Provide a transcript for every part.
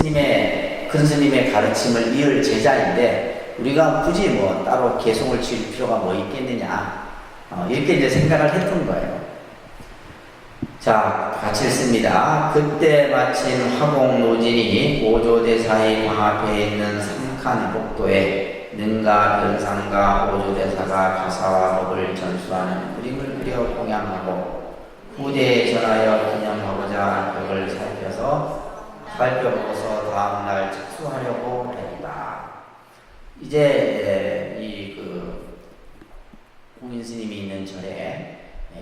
스님의 큰 스님의 가르침을 이을 제자인데 우리가 굳이 뭐 따로 개송을 지을 필요가 뭐 있겠느냐 이렇게 이제 생각을 했던 거예요. 자, 같이 읽습니다. 그때 마침 화공 노진이 오조대사의 방 앞에 있는 삼칸 복도에 능가 변상가 오조대사가 가사와 법을 전수하는 그림을 그려 공양하고 후대에 전하여 기념하고자 벽을 살펴보고서 다음날 착수하려고 했다. 이제 공인 스님이 있는 절에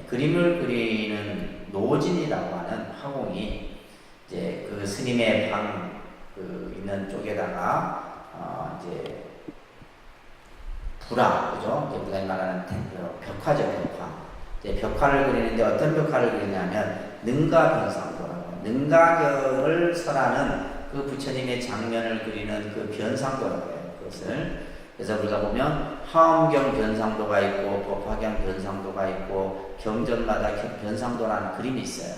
그림을 그리는 노진이라고 하는 화공이 이제 그 스님의 방 있는 쪽에다가 이제 그죠? 우리가 말하는 벽화죠, 벽화. 이제 벽화를 그리는데 어떤 벽화를 그리냐면 능가변상도라고. 능가경을 설하는 그 부처님의 장면을 그리는 그 변상도라고 해요. 그것을. 그래서 우리가 보면 화엄경 변상도가 있고 법화경 변상도가 있고 경전마다 변상도라는 그림이 있어요.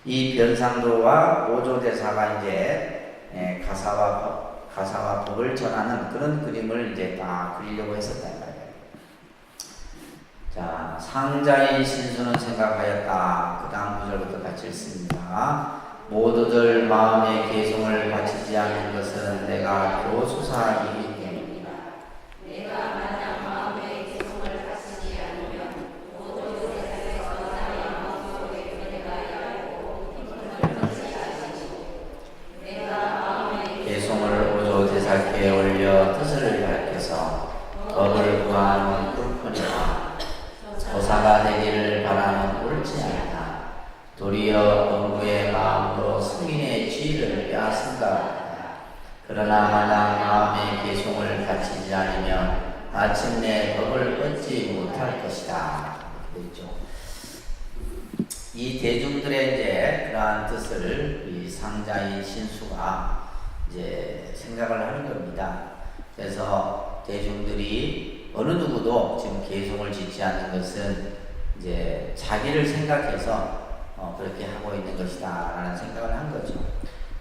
이 변상도와 오조대사가 이제 가사와 법을 전하는 그런 그림을 이제 다 그리려고 했었단 말이에요. 자, 상자인 신수는 생각하였다. 그 다음 구절부터 같이 읽습니다. 모두들 마음의 개송을 바치지 않는 것은 내가 교수사이기 때문이다. 내가 만약 마음의 개송을 바치지 않으면 모두 세상에서 나의 마음속에 변해가야 하고 힘을 받지 않으시고 내가 마음의 개송을 오조대사께 올려 뜻을 밝혀서 법을 구하는 꿀뿐이다. 조사가 되기를 바라는 옳지 않다. 도리어 범부의 마음으로 승인의 지위를 빼앗은다. 그러나 만약 마음의 개송을 바치지 않으면 마침내 법을 얻지 못할 것이다. 그랬죠. 이 대중들의 이제 그러한 뜻을 이 상자인 신수가 이제 생각을 하는 겁니다. 그래서 대중들이 어느 누구도 지금 개송을 짓지 않는 것은 이제 자기를 생각해서 그렇게 하고 있는 것이다 라는 생각을 한 거죠.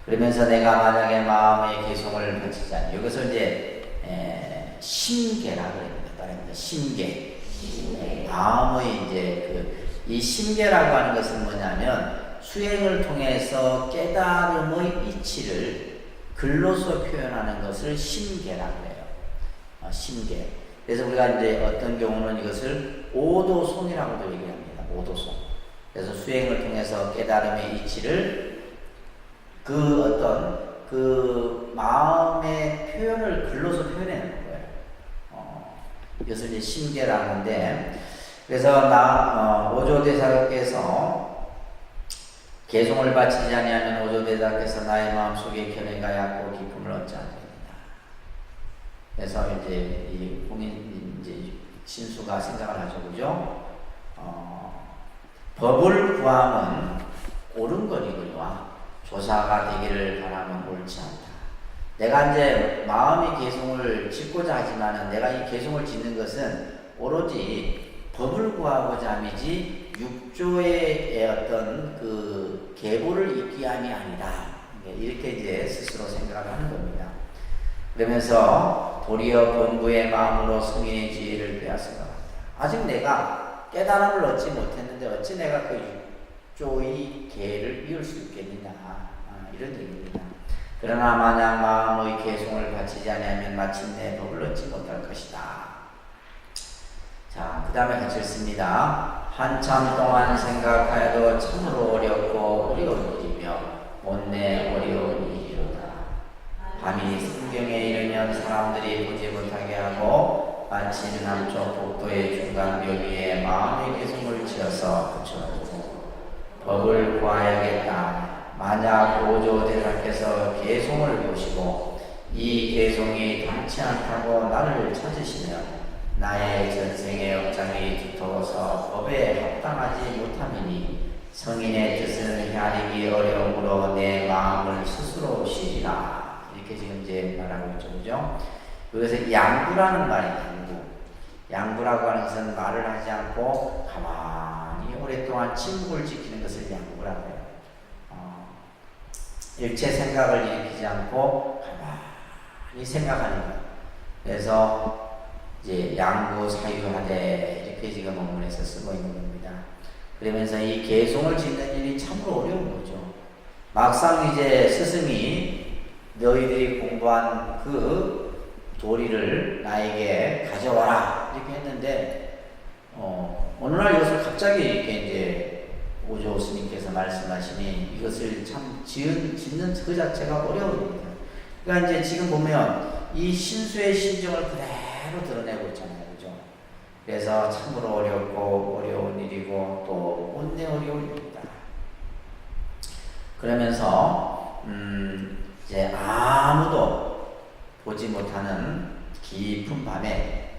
그러면서 내가 만약에 마음의 개송을 바치지 않으면 이것을 이제 심계라고 합니다. 따릅니다. 심계. 마음의 이제 이 심계라고 하는 것은 뭐냐면 수행을 통해서 깨달음의 이치를 글로서 표현하는 것을 심계라고 해요. 심계. 그래서 우리가 이제 어떤 경우는 이것을 오도송이라고도 얘기합니다. 오도송. 그래서 수행을 통해서 깨달음의 이치를 그 마음의 표현을 글로서 표현하는 거예요. 이것을 이제 심계라는데, 그래서 오조대사께서 개송을 바치지 아니하면 오조대사께서 나의 마음속에 견해가 얕고 기쁨을 얻지 않습니다. 그래서 이제 이 공인 이제 신수가 생각을 하죠, 그죠? 법을 구함은 옳은 거니거니와 조사가 되기를 바라면 옳지 않다. 내가 이제 마음의 개송을 짓고자 하지만은 내가 이 개송을 짓는 것은 오로지 법을 구하고자 함이지 육조의 어떤 그 계보를 잇기 함이 아니다. 이렇게 이제 스스로 생각을 하는 겁니다. 그러면서 도리어 범부의 마음으로 성인의 지혜를 빼앗은 것 같다. 아직 내가 깨달음을 얻지 못했는데 어찌 내가 그 육조의 계를 이을 수 있겠느냐, 이런 얘기입니다. 그러나 만약 마음의 개송을 바치지 않으면 마침내 법을 얻지 못할 것이다. 자, 그 다음에 같이 읽습니다. 한참 동안 생각하여도 참으로 어렵고 어려운 일이며 못내 어려운 일이로다. 밤이 성경에 이르면 사람들이 보지 못하게 하고 마침 남쪽 복도의 중간 벽 위에 마음의 개송을 지어서 붙여두고 법을 구하여야겠다. 만약 오조대사께서 개송을 보시고 이 개송이 당치 않다고 나를 찾으시면 나의 전생의 업장이 두터워서 법에 합당하지 못함이니 성인의 뜻은 헤아리기 어려움으로 내 마음을 스스로 시리라. 이렇게 지금 이제 말하고 있죠, 그죠? 여기서 양구라는 말이 양구라고 하는 것은 말을 하지 않고 가만히 오랫동안 침묵을 지키는 것을 양구라고 해요. 일체 생각을 일으키지 않고 가만히 생각하는 것. 그래서 이제 양구 사유하되 이렇게 지금 원문에서 쓰고 있는 겁니다. 그러면서 이 개송을 짓는 일이 참으로 어려운 거죠. 막상 이제 스승이 너희들이 공부한 그 도리를 나에게 가져와라 이렇게 했는데 어느 날 이것을 갑자기 이렇게 이제 오조 스님께서 말씀하시니 이것을 참 짓는 그 자체가 어려운 겁니다. 그러니까 이제 지금 보면 이 신수의 심정을 그대로 드러내고 있잖아요. 그죠? 그래서 참으로 어렵고 어려운 일이고 또 온내 어려운 일이다. 그러면서 이제 아무도 보지 못하는 깊은 밤에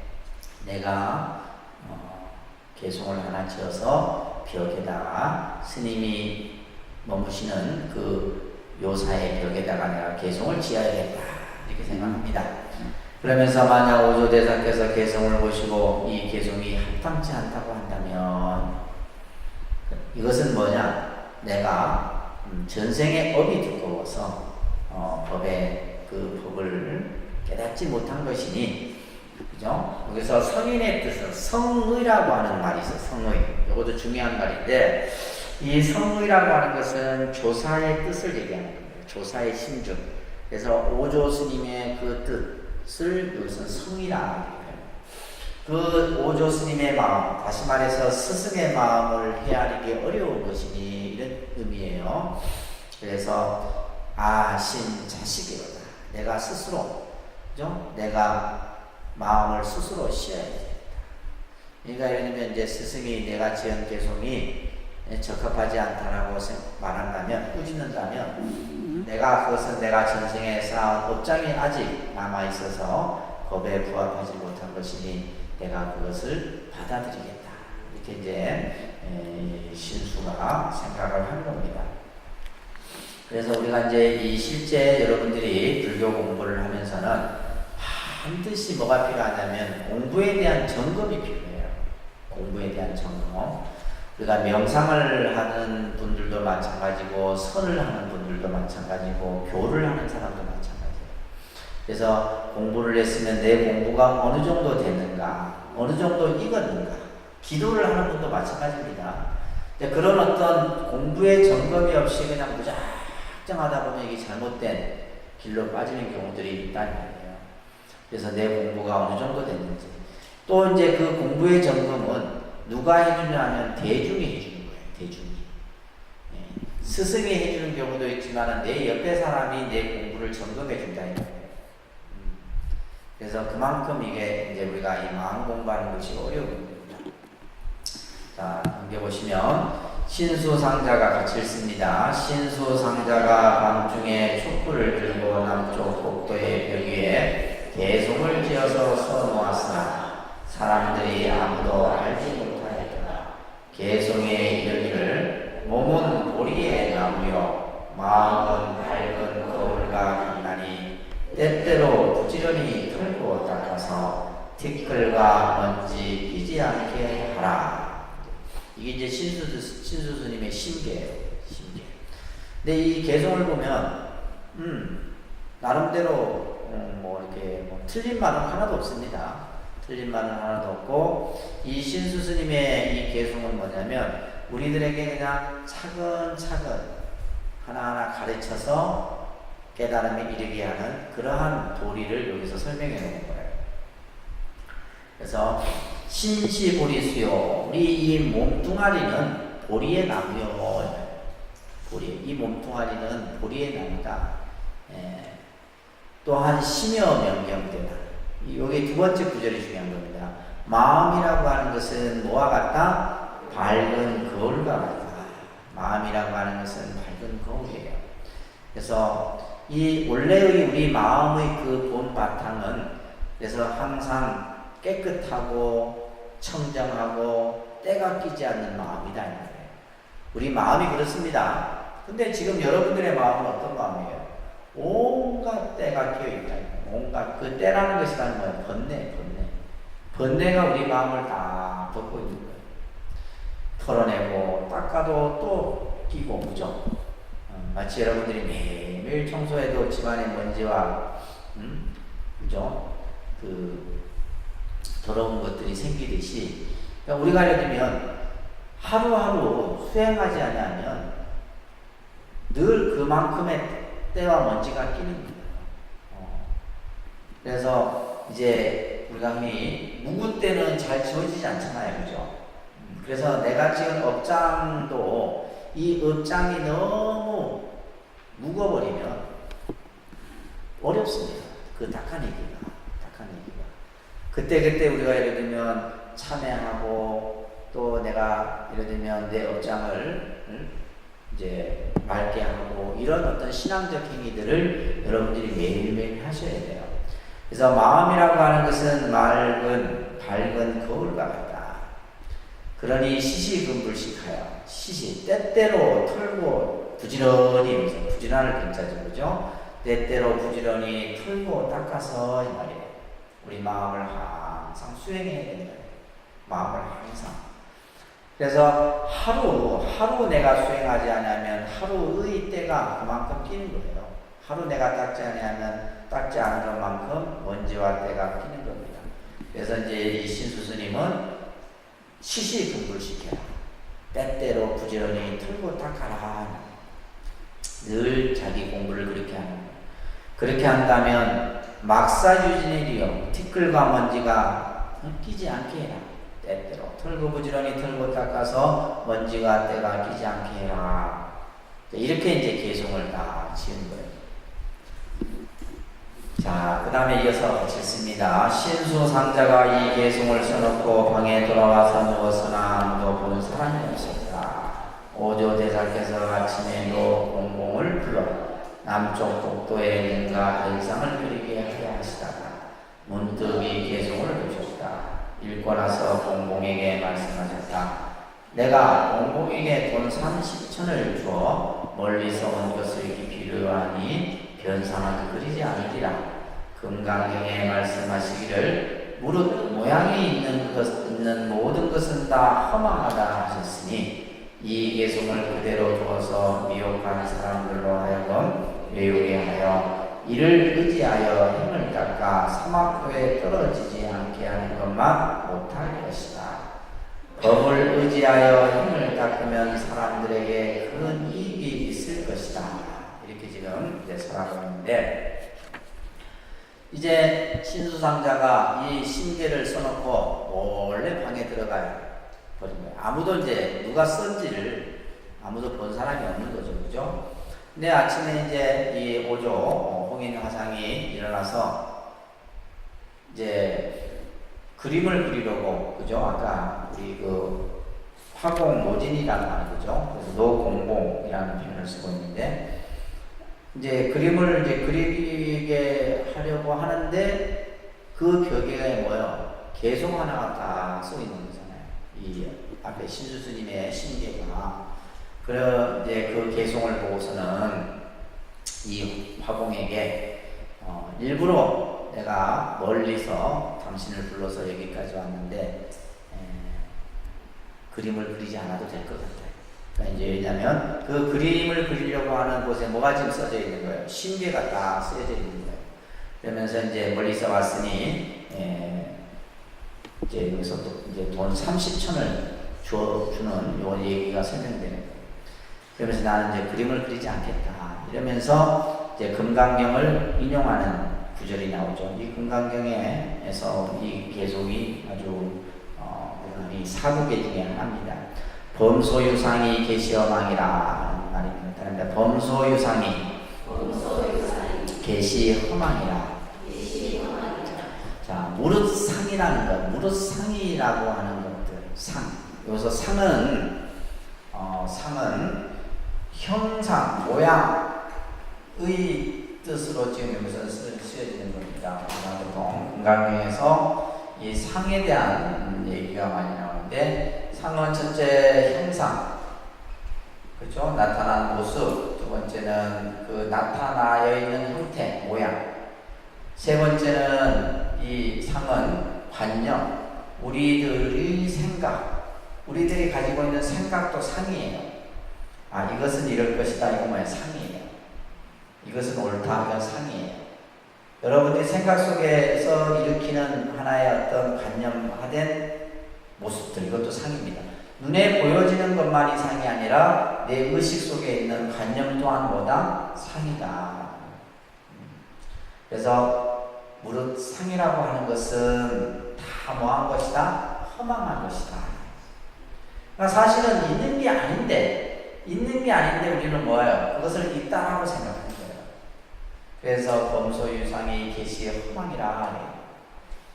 내가 개송을 하나 지어서 벽에다가 스님이 머무시는 그 요사의 벽에다가 내가 개송을 지어야겠다 이렇게 생각합니다. 그러면서 만약 오조대사께서 개송을 보시고 이 개송이 합당치 않다고 한다면 이것은 뭐냐? 내가 전생의 업이 두꺼워서 법의 그 법을 깨닫지 못한 것이니, 그죠? 여기서 성인의 뜻은 성의라고 하는 말이 있어. 성의. 이것도 중요한 말인데 이 성의라고 하는 것은 조사의 뜻을 얘기하는 겁니다. 조사의 심중. 그래서 오조 스님의 그 뜻을 여기서 성의라. 그 오조 스님의 마음, 다시 말해서 스승의 마음을 헤아리기 어려운 것이니 이런 의미예요. 그래서 신 자식이로다. 내가 스스로, 그죠? 내가 마음을 스스로 씌워야 되겠다. 그러니까 예를 들면 이제 스승이 내가 지은 개송이 적합하지 않다라고 말한다면, 꾸짖는다면 내가 그것은 내가 전생에 쌓은 업장이 아직 남아 있어서 법에 부합하지 못한 것이니 내가 그것을 받아들이겠다. 이렇게 이제 신수가 생각을 하는 겁니다. 그래서 우리가 이제 이 실제 여러분들이 불교 공부를 하면서는 반드시 뭐가 필요하냐면 공부에 대한 점검이 필요해요. 공부에 대한 점검. 우리가 명상을 하는 분들도 마찬가지고 선을 하는 분들도 마찬가지고 교를 하는 사람도 마찬가지예요. 그래서 공부를 했으면 내 공부가 어느 정도 됐는가, 어느 정도 익었는가, 기도를 하는 분도 마찬가지입니다. 그런 어떤 공부의 점검이 없이 그냥 무작정하다 보면 이게 잘못된 길로 빠지는 경우들이 있다는 거예요. 그래서 내 공부가 어느 정도 됐는지. 또 이제 그 공부의 점검은 누가 해주냐 하면 대중이 해주는 거예요. 대중이. 스승이 해주는 경우도 있지만 내 옆에 사람이 내 공부를 점검해 준다는 거예요. 그래서 그만큼 이게 이제 우리가 이 마음 공부하는 것이 어려운 겁니다. 자, 넘겨보시면 신수상자가 같이 읽습니다. 신수상자가 밤중에 촛불을 들고 남쪽 복도의 벽 위에 개송을 지어서 써놓았으나 사람들이 아무도 알지 못하였다. 개송에 이르기를 몸은 보리의 나무요 마음은 밝은 거울과 같나니 때때로 부지런히 털고 닦아서 티끌과 먼지 피지 않게 하라. 이게 이제 신수 스님의 심계예요. 심계. 근데 이 개송을 보면 나름대로 이렇게 틀린 말은 하나도 없습니다. 틀린 말은 하나도 없고 이 신수 스님의 이 개송은 뭐냐면 우리들에게 그냥 차근차근 하나하나 가르쳐서 깨달음에 이르게 하는 그러한 도리를 여기서 설명해 놓은 거예요. 그래서 신시보리수요. 우리 이 몸뚱아리는 보리의 나무요. 이 몸뚱아리는 보리의 나무다. 또한 심여 명경되다. 이게 두 번째 구절이 중요한 겁니다. 마음이라고 하는 것은 뭐와 같다? 밝은 거울과 같다. 마음이라고 하는 것은 밝은 거울이에요. 그래서 이 원래의 우리 마음의 그 본 바탕은 그래서 항상 깨끗하고 청정하고 때가 끼지 않는 마음이다. 우리 마음이 그렇습니다. 근데 지금 여러분들의 마음은 어떤 마음이에요? 온갖 때가 끼어있다. 온갖 그 때라는 것이라는 거예요. 번뇌가 우리 마음을 다 덮고 있는 거예요. 털어내고 닦아도 또 끼고 그죠? 마치 여러분들이 매일매일 청소해도 집안의 먼지와 그죠? 그 더러운 것들이 생기듯이 그러니까 우리가 예를 들면 하루하루 수행하지 않으면 늘 그만큼의 때와 먼지가 끼는 거예요. 그래서 이제 우리가 흔히 묵은 때는 잘 지워지지 않잖아요, 그죠? 그래서 내가 지은 업장도 이 업장이 너무 묵어버리면 어렵습니다. 그 닦아내기가. 그때 우리가 예를 들면 참회하고 또 내가 예를 들면 내 업장을 이제 맑게 하고 이런 어떤 신앙적 행위들을 여러분들이 매일매일 하셔야 돼요. 그래서 마음이라고 하는 것은 밝은 거울과 같다. 그러니 시시근불식하여 때때로 털고 부지런을 괜찮죠, 그죠? 때때로 부지런히 털고 닦아서 이 말이에요. 우리 마음을 항상 수행해야 된다. 마음을 항상. 그래서 하루 내가 수행하지 않으면 하루의 때가 그만큼 끼는 거예요. 하루 내가 닦지 않은 것만큼 먼지와 때가 끼는 겁니다. 그래서 이제 이 신수스님은 시시근불식해라. 때때로 부지런히 털고 닦아라. 늘 자기 공부를 그렇게 하는 거예요. 그렇게 한다면 막사유진일이요. 티끌과 먼지가 끼지 않게 해라. 때때로 털고 부지런히 털고 닦아서 먼지와 때가 끼지 않게 해라. 이렇게 이제 개송을 다 지은 거예요. 자, 그 다음에 이어서 같이 읽습니다. 신수상자가 이 개송을 써놓고 방에 돌아와서 누웠으나 아무도 보는 사람이 없었다. 오조대사께서 아침에도 공공을 불러 남쪽 복도에 능가 별상을 그리게 하려 하시다가 문득 이 개송을 보셨다. 읽고 나서 공공에게 말씀하셨다. 내가 공공에게 돈 30천을 주어 멀리서 온 것을 기필요하니 변상을 그리지 않으리라. 금강경에 말씀하시기를 무릇 모양이 있는 모든 것은 다 허망하다 하셨으니 이 개송을 그대로 두어서 미혹한 사람들로 하여금 외우게 하여 이를 의지하여 힘을 닦아 사막도에 떨어지지 않게 하는 것만 못할 것이다. 법을 의지하여 힘을 닦으면 사람들에게 큰 이익이 있을 것이다. 이렇게 지금 이제 설하고 있는데, 이제 신수상자가 이 심계를 써놓고 몰래 방에 들어가요. 버린 거예요. 아무도 이제 누가 쓴지를 아무도 본 사람이 없는 거죠, 그죠? 근데 아침에 이제 이 오조 홍인 화상이 일어나서 이제 그림을 그리려고, 그죠? 아까 우리 그 화공 노진이라는 말, 그죠? 그래서 노공공이라는 표현을 쓰고 있는데, 이제 그림을 이제 그리게 하려고 하는데 그 벽에 뭐요? 개송 하나가 딱 써 있는 거잖아요. 이 앞에 신수스님의 신계가. 그래 이제 그 개송을 보고서는 이 화공에게 일부러 내가 멀리서 당신을 불러서 여기까지 왔는데 그림을 그리지 않아도 될 것 같아요. 그러니까 이제 왜냐면 그 그림을 그리려고 하는 곳에 뭐가 지금 써져 있는 거예요? 신계가 다 쓰여져 있는 거예요. 그러면서 이제 멀리서 왔으니 이제 여기서 또 이제 돈 30천을 주는 요 얘기가 설명되는 거예요. 그러면서 나는 이제 그림을 그리지 않겠다. 이러면서 이제 금강경을 인용하는 구절이 나오죠. 이 금강경에서 이 개송이 아주 이 사구계 중에 하나입니다. 범소유상이 계시허망이라 말입니다. 그런데 범소유상이 계시허망이라. 자, 무릇상이라는 것, 무릇상이라고 하는 것들, 상. 여기서 상은 형상, 모양의 뜻으로 지금 여기서 쓰여지는 겁니다. 보통 금강경에서 이 상에 대한 얘기가 많이 나오는데, 상은 첫째 형상, 그렇죠? 나타난 모습. 두 번째는 그 나타나여 있는 형태, 모양. 세 번째는 이 상은 관념, 우리들의 생각, 우리들이 가지고 있는 생각도 상이에요. 이것은 이럴 것이다. 이거 뭐야? 상이에요. 이것은 옳다. 이건 상이에요. 여러분들이 생각 속에서 일으키는 하나의 어떤 관념화된 모습들, 이것도 상입니다. 눈에 보여지는 것만이 상이 아니라 내 의식 속에 있는 관념 또한 뭐다? 상이다. 그래서 무릇 상이라고 하는 것은 다 뭐한 것이다? 허망한 것이다. 그러니까 사실은 있는 게 아닌데 우리는 뭐예요? 그것을 있다라고 생각하는 거예요. 그래서 범소유상이 계시의 허망이라 해요.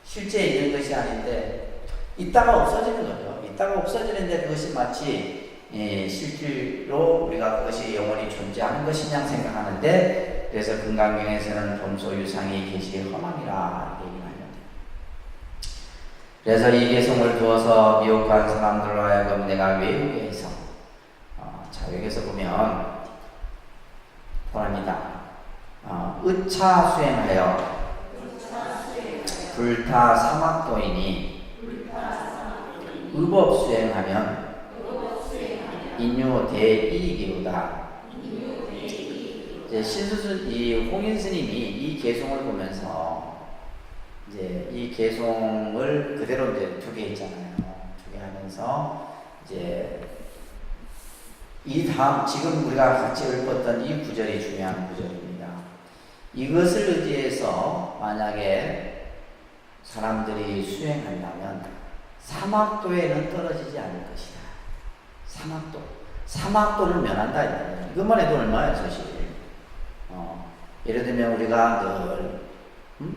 실제 있는 것이 아닌데 있다가 없어지는 거죠. 있다가 없어지는데 그것이 마치 실질로 우리가 그것이 영원히 존재하는 것이냐 생각하는데, 그래서 금강경에서는 범소유상이 계시의 허망이라 얘기를 합니다. 그래서 이 개성을 두어서 미혹한 사람들로 하여금 내가 외우게 해서 자, 여기서 보면 뭐랍니다. 의차 수행하여 불타 사막도이니 의법 수행하면 인유 대이익이로다. 이제 신수순 이 홍인 스님이 이 개송을 보면서 이제 이 개송을 그대로 이제 두 개 있잖아요. 두 개 하면서 이제 이 다음 지금 우리가 같이 읊었던 이 구절이 중요한 구절입니다. 이것을 의지해서 만약에 사람들이 수행한다면 사막도에는 떨어지지 않을 것이다. 사막도를 면한다. 이것만 해도 얼마예요, 사실. 예를 들면 우리가 늘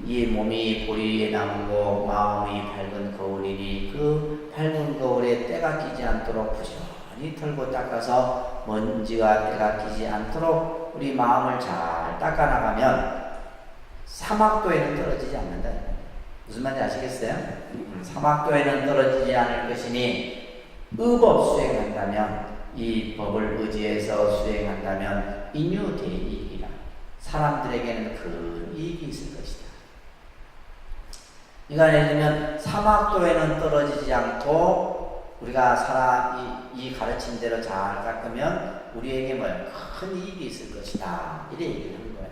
이 몸이 보리에 나무고 마음이 밝은 거울이니 그 밝은 거울에 때가 끼지 않도록 부지런히 털고 닦아서 먼지가 때가 끼지 않도록 우리 마음을 잘 닦아나가면 사막도에는 떨어지지 않는다. 무슨 말인지 아시겠어요? 사막도에는 떨어지지 않을 것이니 의법 수행한다면, 이 법을 의지해서 수행한다면 인유대이익이라, 사람들에게는 큰 이익이 있을 것이다. 그러니까 예를 들면 사막도에는 떨어지지 않고 우리가 이 가르친 대로 잘 닦으면 우리에게 큰 이익이 있을 것이다. 이래 얘기를 하는 거예요.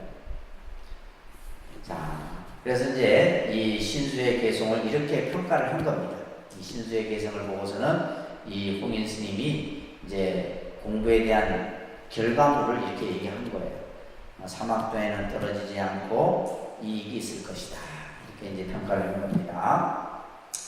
자, 그래서 이제 이 신수의 개송을 이렇게 평가를 한 겁니다. 이 신수의 개송을 보고서는 이 홍인 스님이 이제 공부에 대한 결과물을 이렇게 얘기한 거예요. 사막도에는 떨어지지 않고 이익이 있을 것이다. 이렇게 이제 평가를 한 겁니다.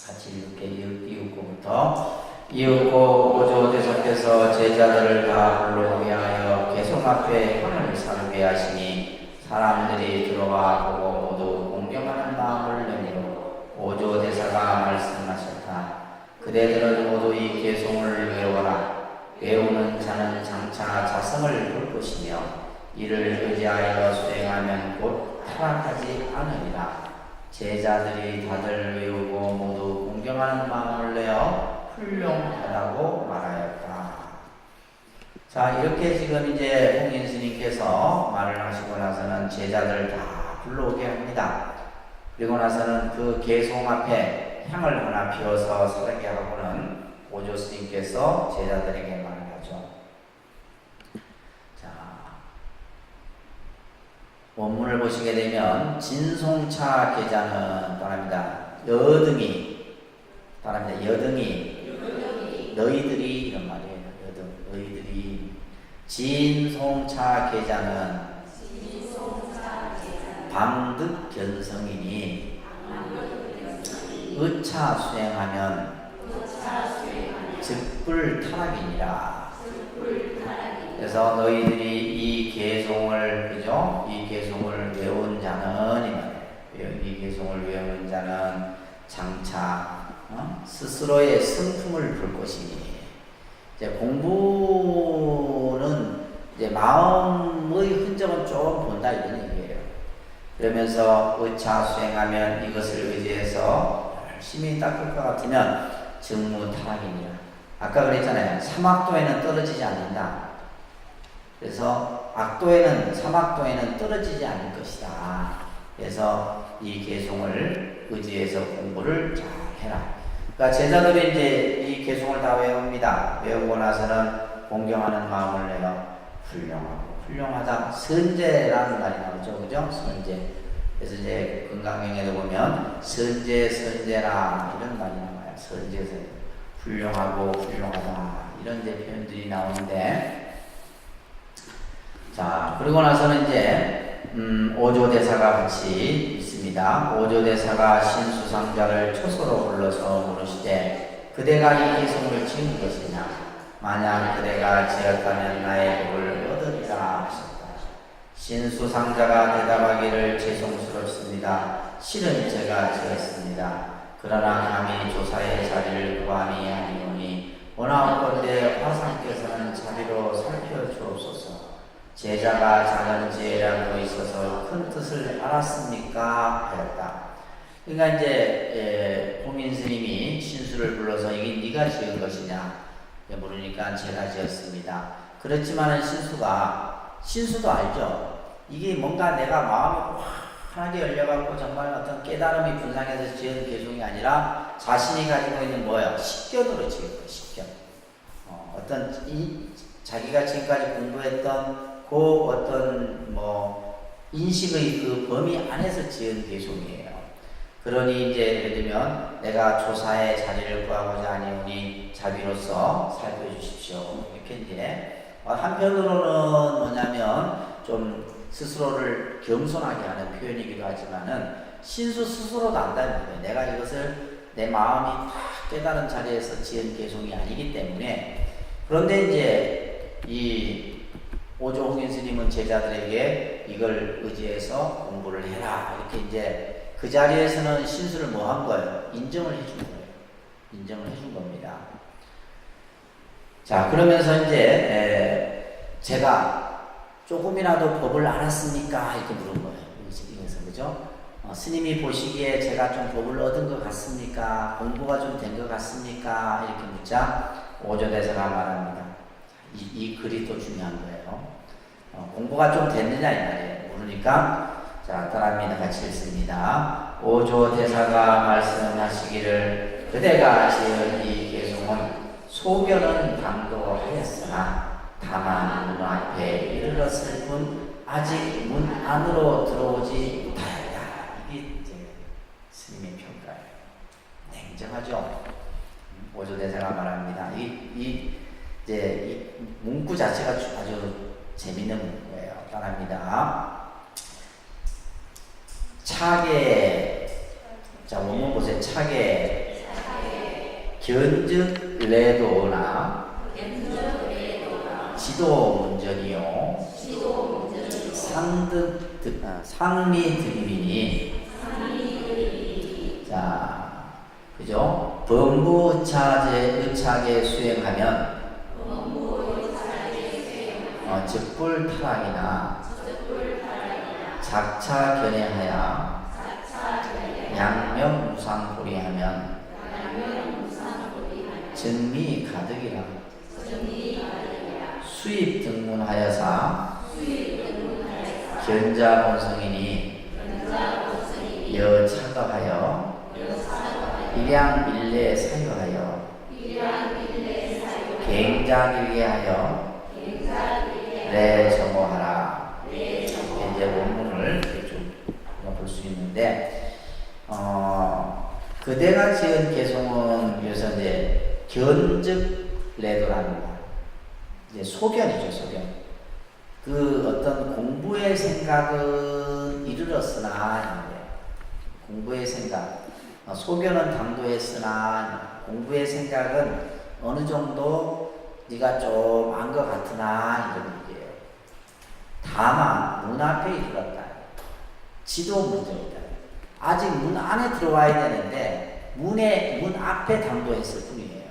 같이 이렇게 이윽고부터 이윽고 오조대성께서 제자들을 다 불러오게 하여 개송 앞에 향을 사르게 하시니 사람들이 들어와 보고 모두 공경하는 마음을 내밀어 오조대사가 말씀하셨다. 그대들은 모두 이 개송을 외워라. 외우는 자는 장차 자성을 볼 것이며 이를 의지하여 수행하면 곧 타락하지 않으리라. 제자들이 다들 외우고 모두 공경하는 마음을 내어 훌륭하다고 말하였다. 자, 이렇게 지금 이제 홍인 스님께서 말을 하시고 나서는 제자들을 다 불러오게 합니다. 그리고 나서는 그 개송 앞에 향을 하나 피워서 사르게 하고는 오조 스님께서 제자들에게 말을 하죠. 자, 원문을 보시게 되면 진송차 계자는 떠납니다. 여등이 떠납니다. 여등이 너희들이 이런 말이에요. 너희들이 진송차 계자는 방득견성이니 의차 수행하면 즉불타락이니라. 그래서 너희들이 이 개송을, 그죠? 이 개송을 외운 자는, 이 개송을 외우는 자는 장차 스스로의 성품을 볼 것이니, 이제 공부는 이제 마음의 흔적은 조금 본다 이런 얘기예요. 그러면서 의차 수행하면 이것을 의지해서 열심히 닦을 것 같으면 증무타락이니라. 아까 그랬잖아요. 사막도에는 떨어지지 않는다. 그래서 사막도에는 떨어지지 않을 것이다. 그래서 이 개송을 의지해서 공부를 잘 해라. 그러니까 제자들이 이제 이 개송을 다 외웁니다. 외우고 나서는 공경하는 마음을 내어 훌륭하다. 선제라는 말이 나오죠. 그죠? 선제. 그래서 이제 건강명에도 보면 선제라 이런 말이 나와요. 선제에서 훌륭하고 훌륭하다 이런 이제 표현들이 나오는데, 자 그러고 나서는 이제 오조대사가 같이 있습니다. 오조대사가 신수상자를 초소로 불러서 물으시되 그대가 이 기송을 지은 것이냐? 만약 그대가 지었다면 나의 복을 얻으리라 하셨다. 신수상자가 대답하기를 죄송스럽습니다. 실은 제가 지었습니다. 그러나 감히 조사의 자리를 구함이 아니오니 원하옵건대 화상께서는 자비로 살펴주옵소서. 제자가 작은 지혜라고 있어서 큰 뜻을 알았습니까? 하였다. 그러니까 이제 홍인 스님이 신수를 불러서 이게 네가 지은 것이냐 물으니까 제가 지었습니다. 그렇지만은 신수도 알죠. 이게 뭔가 내가 마음이 환하게 열려갖고 정말 어떤 깨달음이 분상해서 지은 개송이 아니라 자신이 가지고 있는 뭐예요? 식견으로 지은 거예요. 식견. 어떤 자기가 지금까지 공부했던 그 어떤 인식의 그 범위 안에서 지은 개송이에요. 그러니 이제 예를 들면 내가 조사의 자리를 구하고자 하니오니 자비로서 살펴주십시오. 이렇게 이제 한편으로는 뭐냐면 좀 스스로를 겸손하게 하는 표현이기도 하지만은 신수 스스로도 안다는 거예요. 내가 이것을 내 마음이 다 깨달은 자리에서 지은 개송이 아니기 때문에. 그런데 이제 이 오조홍인 스님은 제자들에게 이걸 의지해서 공부를 해라 이렇게 이제 그 자리에서는 신수를 뭐 한 거예요? 인정을 해준 거예요. 인정을 해준 겁니다. 자 그러면서 이제 제가 조금이라도 법을 알았습니까? 이렇게 물은 거예요. 이것은 그죠? 스님이 보시기에 제가 좀 법을 얻은 것 같습니까? 공부가 좀 된 것 같습니까? 이렇게 묻자 오조대사가 말합니다. 이 글이 또 중요한 거예요. 공부가 좀 됐느냐 이 말이에요. 모르니까 자 따라합니다. 같이 읽습니다. 오조대사가 말씀하시기를 그대가 지은 이 개송은 소견은 당도하였으나 다만 문 앞에 이르렀을 뿐 아직 문 안으로 들어오지 못하였다. 이게 이제 스님의 평가예요. 냉정하죠. 오조대사가 말합니다. 이 문구 자체가 아주 재밌는 문구예요. 따라합니다. 차게, 자 원문 보세요. 차게 견즉 레도나 지도 문전이요 상리 득임이니 자 그죠? 범부차게 수행하면 즉불타락이나 작차 견해하여 양명무상보리하면 증미 가득이라 수입 등문하여사 견자본성이니 여차가하여 일양일례 사유하여 갱자길게 하여 정오하라. 이제 원문을 좀 볼 수 있는데, 그대가 지은 개송은 여기서 이제 견즉 레도라는 말, 이제 소견이죠, 소견. 그 어떤 공부의 생각은 이르렀으나, 공부의 생각, 소견은 당도했으나 공부의 생각은 어느 정도 네가 좀 안 것 같으나 이런 얘기예요. 다만 문 앞에 이르렀다. 지도 문제이다. 아직 문 안에 들어와야 되는데 문 앞에 당도했을 뿐이에요.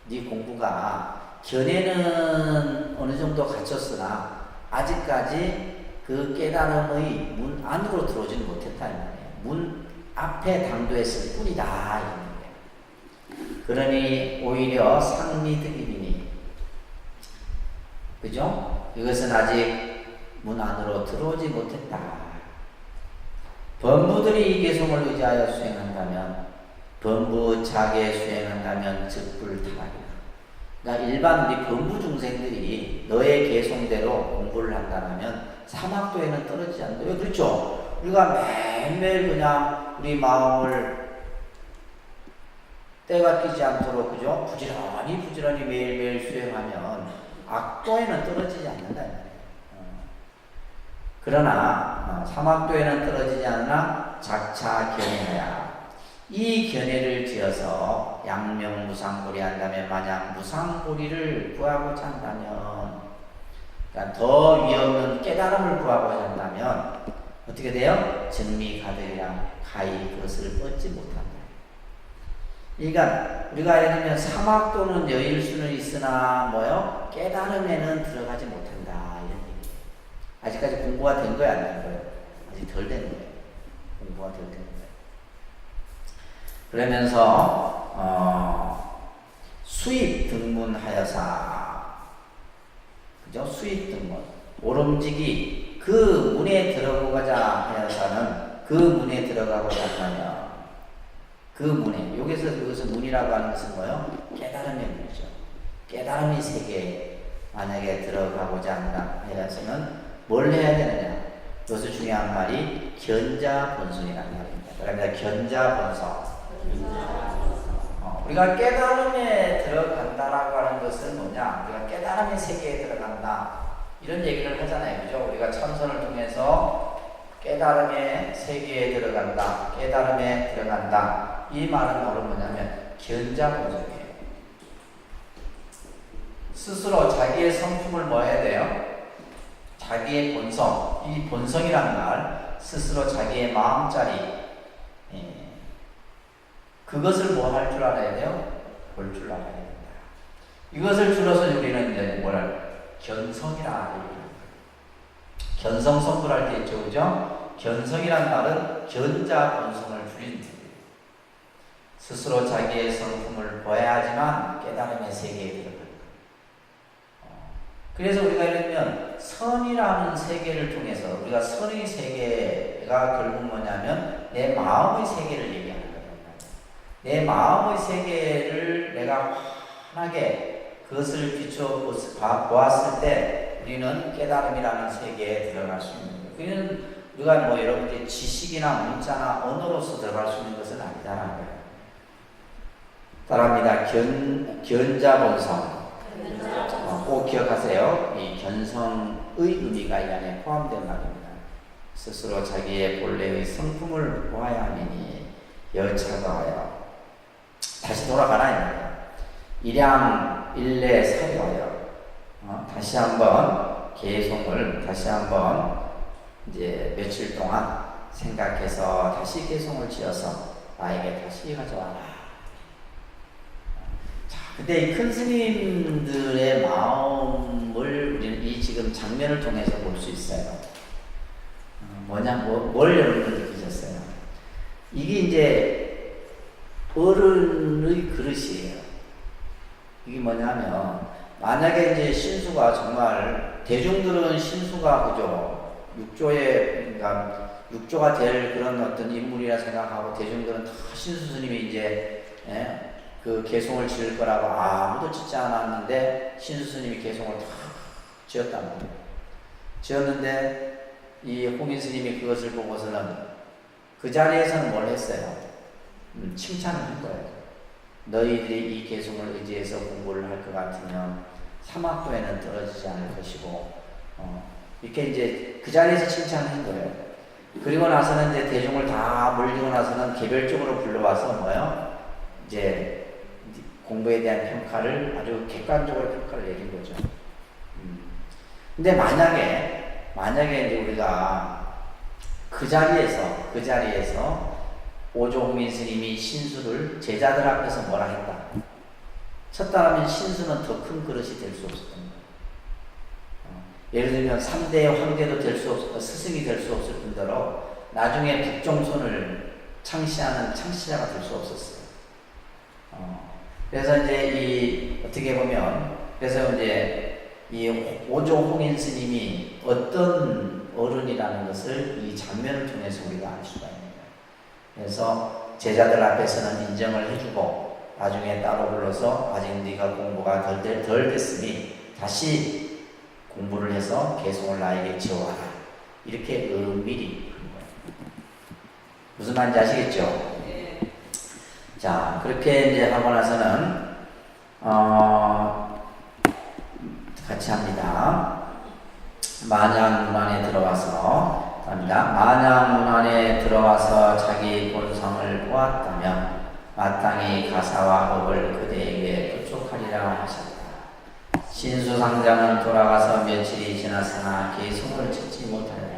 네 공부가 견해는 어느 정도 갖췄으나 아직까지 그 깨달음의 문 안으로 들어오지는 못했다 이 말이에요. 문 앞에 당도했을 뿐이다 이런 거예요. 그러니 오히려 상미득임이니, 그죠? 이것은 아직 문 안으로 들어오지 못했다. 범부들이 이 개송을 의지하여 수행한다면, 범부 자계 수행한다면 즉불타락이다. 그러니까 일반 우리 범부 중생들이 너의 개성대로 공부를 한다면 사막도에는 떨어지지 않는다. 왜 그렇죠? 우리가 매일매일 그냥 우리 마음을 때가 끼지 않도록 그죠? 부지런히 매일매일 수행하면 악도에는 떨어지지 않는다. 그러나 사막도에는 떨어지지 않으나 작차 견해하야. 이 견해를 지어서 양명무상보리 한다면 만약 무상보리를 구하고자 한다면, 그러니까 더 위없는 깨달음을 구하고자 한다면 어떻게 돼요? 증미가득이라 가히 그것을 얻지 못한다. 그러니까 우리가 예를 들면 사막도는 여일 수는 있으나 뭐요? 깨달음에는 들어가지 못한다 이런 얘기예요. 아직까지 공부가 된 거야 안 된 거예요? 아직 덜 된 거예요. 공부가 덜 된 거예요. 그러면서 수입 등문하여사, 그죠? 수입 등문 오름지기 그 문에 들어가고자 하여사는 그 문에 들어가고자 하면 그 문에, 여기서 문이라고 하는 것은 뭐예요? 깨달음의 문이죠. 깨달음의 세계에 만약에 들어가고자 한다 하여서는 뭘 해야 되느냐? 여기서 중요한 말이 견자본성이라는 말입니다. 그러니까 견자본성. 우리가 깨달음에 들어간다라고 하는 것은 뭐냐? 우리가 깨달음의 세계에 들어간다. 이런 얘기를 하잖아요. 그죠? 우리가 참선을 통해서 깨달음의 세계에 들어간다. 깨달음에 들어간다. 이 말은 바로 뭐냐면 견자본성이에요. 스스로 자기의 성품을 뭐 해야 돼요? 자기의 본성, 이 본성이란 말, 스스로 자기의 마음자리, 그것을 뭐 할 줄 알아야 돼요? 볼 줄 알아야 된다. 이것을 줄여서 우리는 이제 뭐랄 견성이라 얘기합니다. 견성 성불할 때 있죠, 그죠? 견성이란 말은 견자 본성을 줄인 뜻이에요. 스스로 자기의 성품을 보아야 하지만 깨달음의 세계에 들어간다. 그래서 우리가 예를 들면 선이라는 세계를 통해서 우리가 선의 세계가 결국 뭐냐면 내 마음의 세계를 얘기하는 거예요. 내 마음의 세계를 내가 환하게 그것을 비춰 보았을 때 우리는 깨달음이라는 세계에 들어갈 수 있는 거예요. 그는 우리가 뭐 여러분들이 지식이나 문자나 언어로서 들어갈 수 있는 것은 아니다라는 거예요. 따라합니다. 견자본성. 꼭 기억하세요. 이 견성의 의미가 이 안에 포함된 말입니다. 스스로 자기의 본래의 성품을 보아야 하니 여차가하여 다시 돌아가라 이 말이에요. 일양 일례 사려하여 다시 한번 개송을 다시 한번 이제 며칠 동안 생각해서 다시 개송을 지어서 나에게 다시 가져와라. 근데 이 큰 스님들의 마음을 우리는 이 지금 장면을 통해서 볼 수 있어요. 뭘 여러분들 느끼셨어요? 이게 이제 어른의 그릇이에요. 이게 뭐냐면, 만약에 이제 신수가 정말, 대중들은 신수가 그죠? 그러니까 육조가 될 그런 어떤 인물이라 생각하고, 대중들은 다 신수 스님이 이제, 그 개송을 지을 거라고 아무도 짓지 않았는데 신수 스님이 개송을 다 지었단 말이에요. 지었는데 이 홍인 스님이 그것을 보고서는 그 자리에서는 뭘 했어요? 칭찬을 한 거예요. 너희들이 이 개송을 의지해서 공부를 할 것 같으면 사막도에는 떨어지지 않을 것이고, 이렇게 이제 그 자리에서 칭찬을 한 거예요. 그리고 나서는 이제 대중을 다 몰리고 나서는 개별적으로 불러와서 뭐예요? 이제 공부에 대한 평가를 아주 객관적으로 평가를 내린 거죠. 근데 만약에 이제 우리가 그 자리에서 오종민 스님이 신수를 제자들 앞에서 뭐라 했다. 쳤다라면 신수는 더 큰 그릇이 될 수 없었던 거예요. 예를 들면 3대 황제도 될 수 없었고 스승이 될 수 없을 뿐더러 나중에 북종손을 창시하는 창시자가 될 수 없었어요. 그래서 이제 어떻게 보면, 그래서 이제 이 오종홍인 스님이 어떤 어른이라는 것을 이 장면을 통해서 우리가 알 수가 있는 거예요. 그래서 제자들 앞에서는 인정을 해주고, 나중에 따로 불러서 아직 네가 공부가 덜 됐으니 다시 공부를 해서 개송을 나에게 지어와라. 이렇게 은밀히 한 거예요. 무슨 말인지 아시겠죠? 자, 그렇게 이제 하고 나서는 같이 합니다. 만약 문 안에 들어와서 합니다. 만약 문 안에 들어와서 자기 본성을 보았다면 마땅히 가사와 법을 그대에게 부족하리라 하셨다. 신수상자는 돌아가서 며칠이 지났으나 개송을 짓지 못하였다.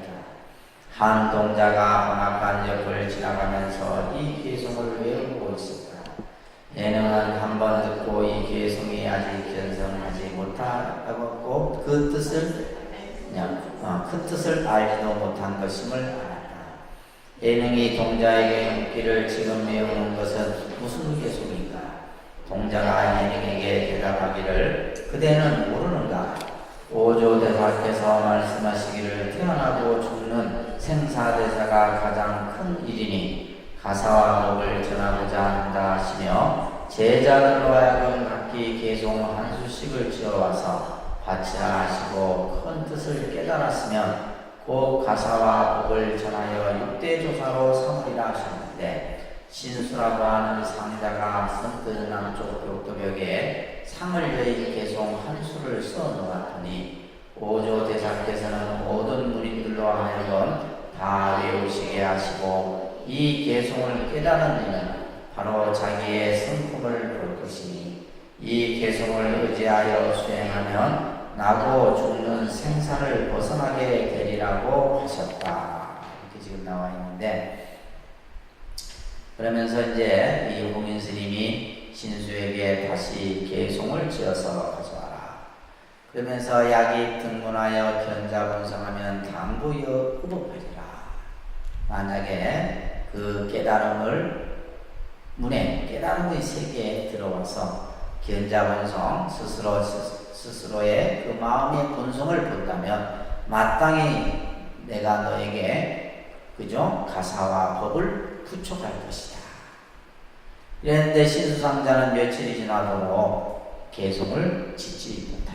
한 동자가 번악한 옆을 지나가면서 이 개송을 외우고 있었다. 예능은 한 번 듣고 이 개송이 아직 견성하지 못하고 그 뜻을 큰 뜻을 알지도 못한 것임을 알았다. 예능이 동자에게 묻기를 지금 외우는 것은 무슨 개송인가? 동자가 예능에게 대답하기를 그대는 모르는가? 오조대사께서 말씀하시기를 태어나고 죽는 생사대사가 가장 큰 일이니 가사와 법을 전하고자 한다 하시며 제자들로 하여금 각기 개송 한 수씩을 지어와서 바치라 하시고 큰 뜻을 깨달았으면 그 가사와 법을 전하여 6대 조사로 삼으리라 하셨는데 신수라고 하는 상자가 선뜻 남쪽 벽도벽에 상을 여의 개송 한 수를 써 놓았더니 오조대사께서는 모든 무리들로 하여금 다 외우시게 하시고 이 개송을 깨달은 이는 바로 자기의 성품을 볼 것이니 이 개송을 의지하여 수행하면 나고 죽는 생사를 벗어나게 되리라고 하셨다. 이렇게 지금 나와 있는데, 그러면서 이제 이 홍인 스님이 신수에게 다시 개송을 지어서 가져와라. 그러면서 약이 등문하여 견자본성하면 당부여 의법하리라. 만약에 그 깨달음을 문에 깨달음의 세계에 들어와서 견자본성 스스로의 그 마음의 본성을 본다면 마땅히 내가 너에게 그죠? 가사와 법을 부촉할 것이다. 이랬는데 신수상자는 며칠이 지나도록 개송을 짓지 못한다.